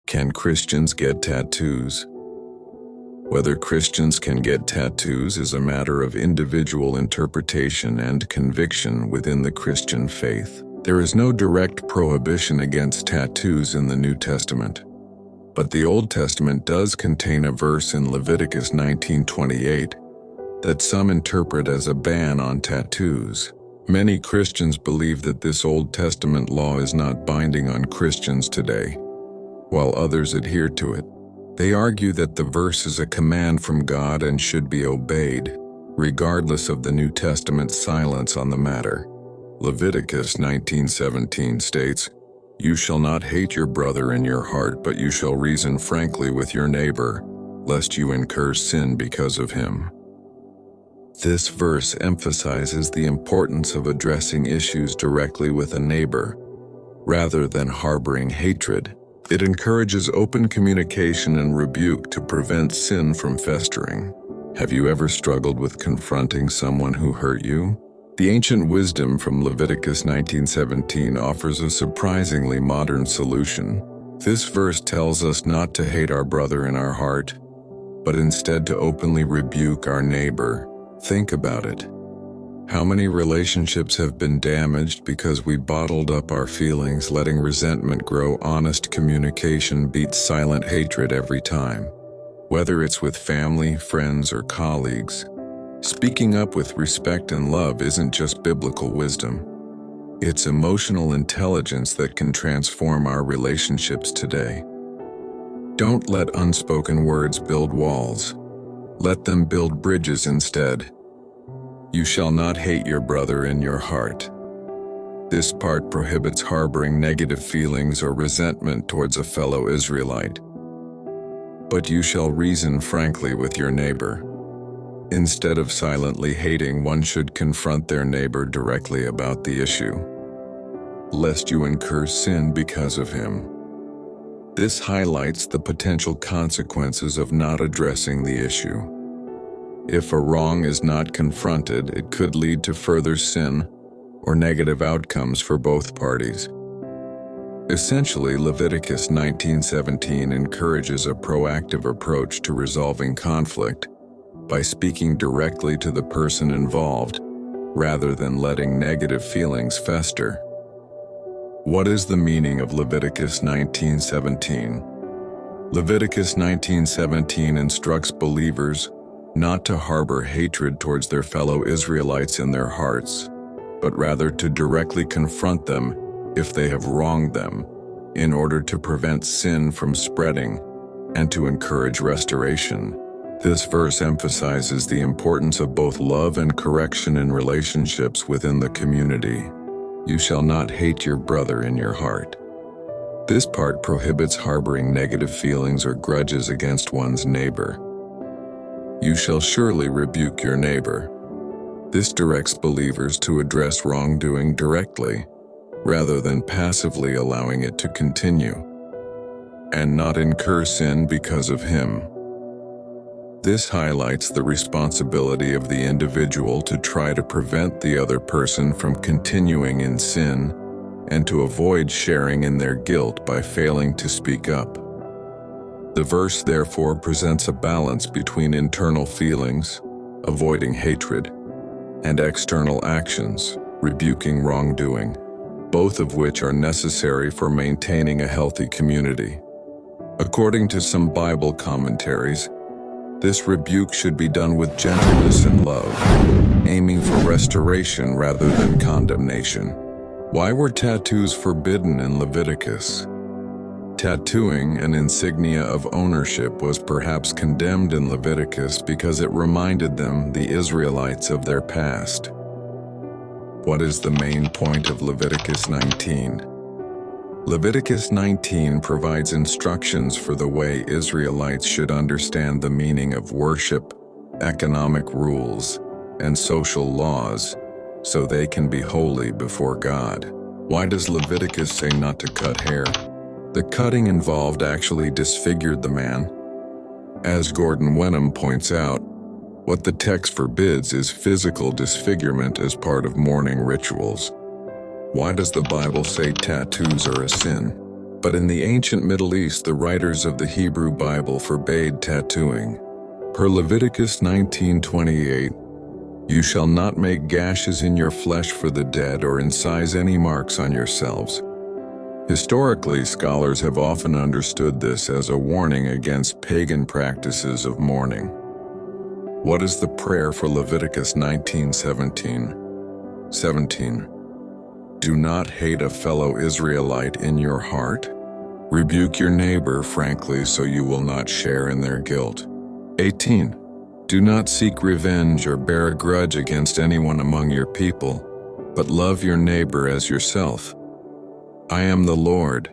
Can Christians get tattoos? Whether Christians can get tattoos is a matter of individual interpretation and conviction within the Christian faith. There is no direct prohibition against tattoos in the New Testament, but the Old Testament does contain a verse in Leviticus 19:28 that some interpret as a ban on tattoos. Many Christians believe that this Old Testament law is not binding on Christians today, while others adhere to it. They argue that the verse is a command from God and should be obeyed, regardless of the New Testament's silence on the matter. Leviticus 19:17 states, "You shall not hate your brother in your heart, but you shall reason frankly with your neighbor, lest you incur sin because of him." This verse emphasizes the importance of addressing issues directly with a neighbor, rather than harboring hatred. It encourages open communication and rebuke to prevent sin from festering. Have you ever struggled with confronting someone who hurt you? The ancient wisdom from Leviticus 19:17 offers a surprisingly modern solution. This verse tells us not to hate our brother in our heart, but instead to openly rebuke our neighbor. Think about it. How many relationships have been damaged because we bottled up our feelings, letting resentment grow? Honest communication beats silent hatred every time. Whether it's with family, friends, or colleagues, speaking up with respect and love isn't just biblical wisdom. It's emotional intelligence that can transform our relationships today. Don't let unspoken words build walls. Let them build bridges instead. You shall not hate your brother in your heart. This part prohibits harboring negative feelings or resentment towards a fellow Israelite. But you shall reason frankly with your neighbor. Instead of silently hating, one should confront their neighbor directly about the issue, lest you incur sin because of him. This highlights the potential consequences of not addressing the issue. If a wrong is not confronted, it could lead to further sin or negative outcomes for both parties. Essentially, Leviticus 19:17 encourages a proactive approach to resolving conflict by speaking directly to the person involved, rather than letting negative feelings fester. What is the meaning of Leviticus 19:17? Leviticus 19:17 instructs believers not to harbor hatred towards their fellow Israelites in their hearts, but rather to directly confront them if they have wronged them, in order to prevent sin from spreading and to encourage restoration. This verse emphasizes the importance of both love and correction in relationships within the community. You shall not hate your brother in your heart. This part prohibits harboring negative feelings or grudges against one's neighbor. You shall surely rebuke your neighbor. This directs believers to address wrongdoing directly, rather than passively allowing it to continue, and not incur sin because of him. This highlights the responsibility of the individual to try to prevent the other person from continuing in sin and to avoid sharing in their guilt by failing to speak up. The verse therefore presents a balance between internal feelings, avoiding hatred, and external actions, rebuking wrongdoing, both of which are necessary for maintaining a healthy community. According to some Bible commentaries, this rebuke should be done with gentleness and love, aiming for restoration rather than condemnation. Why were tattoos forbidden in Leviticus? Tattooing, an insignia of ownership, was perhaps condemned in Leviticus because it reminded them, the Israelites, of their past. What is the main point of Leviticus 19? Leviticus 19 provides instructions for the way Israelites should understand the meaning of worship, economic rules, and social laws, so they can be holy before God. Why does Leviticus say not to cut hair? The cutting involved actually disfigured the man. As Gordon Wenham points out, what the text forbids is physical disfigurement as part of mourning rituals. Why does the Bible say tattoos are a sin? But in the ancient Middle East, the writers of the Hebrew Bible forbade tattooing. Per Leviticus 19:28, "You shall not make gashes in your flesh for the dead or incise any marks on yourselves." Historically, scholars have often understood this as a warning against pagan practices of mourning. What is the prayer for Leviticus 19:17? Do not hate a fellow Israelite in your heart. Rebuke your neighbor frankly so you will not share in their guilt. 18. Do not seek revenge or bear a grudge against anyone among your people, but love your neighbor as yourself. I am the Lord,